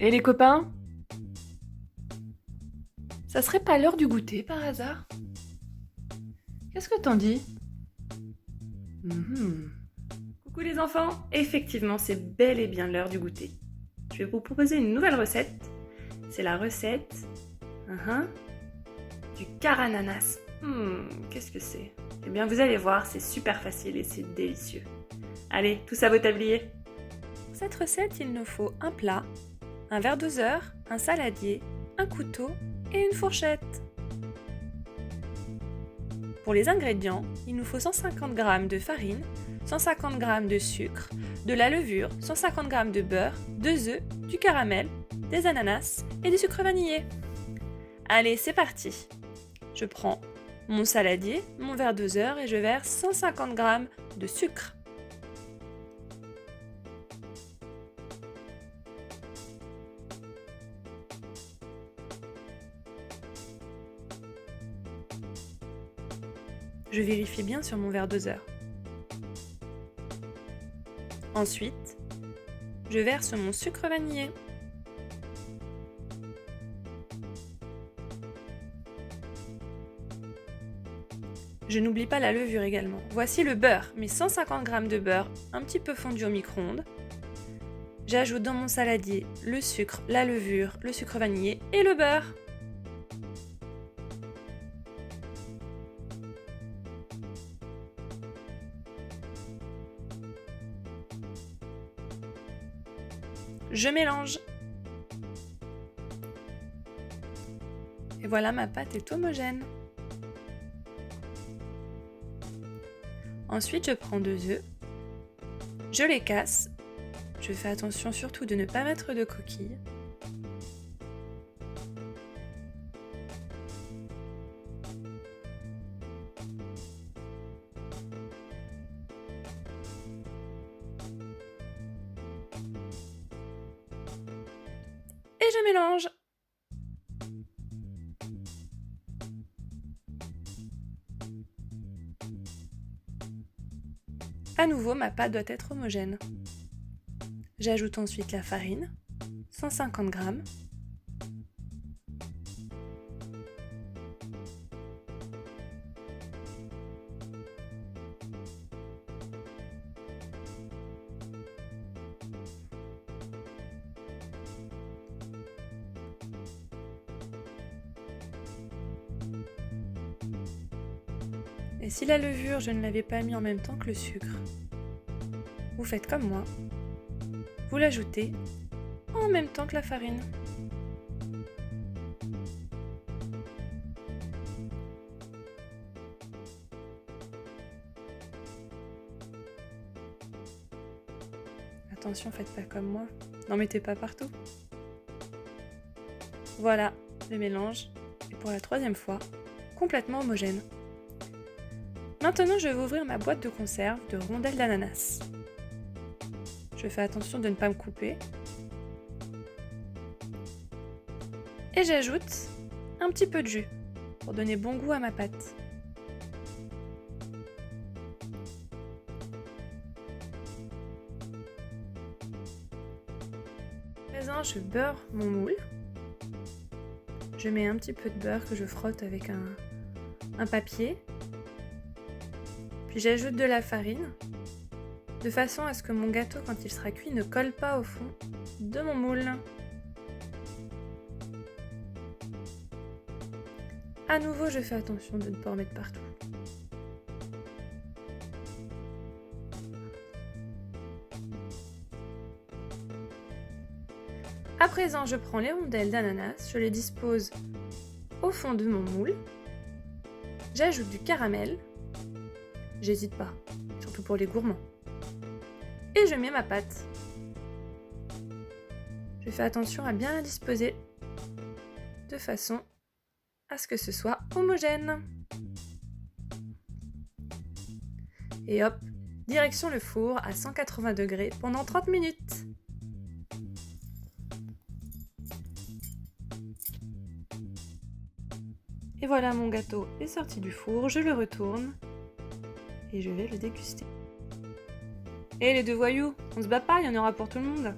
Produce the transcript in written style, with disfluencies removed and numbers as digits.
Et les copains? Ça serait pas l'heure du goûter par hasard? Qu'est-ce que t'en dis? Mhm. Coucou les enfants, effectivement c'est bel et bien l'heure du goûter. Je vais vous proposer une nouvelle recette. C'est la recette du carananas. Qu'est-ce que c'est? Eh bien vous allez voir, c'est super facile et c'est délicieux. Allez, tous à vos tabliers. Pour cette recette, il nous faut un plat, un verre doseur, un saladier, un couteau et une fourchette. Pour les ingrédients, il nous faut 150 g de farine, 150 g de sucre, de la levure, 150 g de beurre, 2 œufs, du caramel, des ananas et du sucre vanillé. Allez, c'est parti. Je prends mon saladier, mon verre doseur et je verse 150 g de sucre. Je vérifie bien sur mon verre doseur. Ensuite, je verse mon sucre vanillé. Je n'oublie pas la levure également. Voici le beurre, mes 150 g de beurre un petit peu fondu au micro-ondes. J'ajoute dans mon saladier le sucre, la levure, le sucre vanillé et le beurre. Je mélange. Et voilà, ma pâte est homogène. Ensuite, je prends 2 œufs. Je les casse. Je fais attention surtout de ne pas mettre de coquilles. Et je mélange. À nouveau, ma pâte doit être homogène. J'ajoute ensuite la farine, 150 g. Et si la levure, je ne l'avais pas mis en même temps que le sucre, vous faites comme moi. Vous l'ajoutez en même temps que la farine. Attention, faites pas comme moi. N'en mettez pas partout. Voilà, le mélange est pour la 3e fois complètement homogène. Maintenant, je vais ouvrir ma boîte de conserve de rondelles d'ananas. Je fais attention de ne pas me couper. Et j'ajoute un petit peu de jus pour donner bon goût à ma pâte. À présent, je beurre mon moule. Je mets un petit peu de beurre que je frotte avec un papier. Puis j'ajoute de la farine, de façon à ce que mon gâteau, quand il sera cuit, ne colle pas au fond de mon moule. À nouveau, je fais attention de ne pas en mettre partout. À présent, je prends les rondelles d'ananas, je les dispose au fond de mon moule. J'ajoute du caramel. J'hésite pas, surtout pour les gourmands. Et je mets ma pâte. Je fais attention à bien la disposer de façon à ce que ce soit homogène. Et hop, direction le four à 180 degrés pendant 30 minutes. Et voilà, mon gâteau est sorti du four, je le retourne et je vais le déguster. Et les deux voyous, on se bat pas, il y en aura pour tout le monde.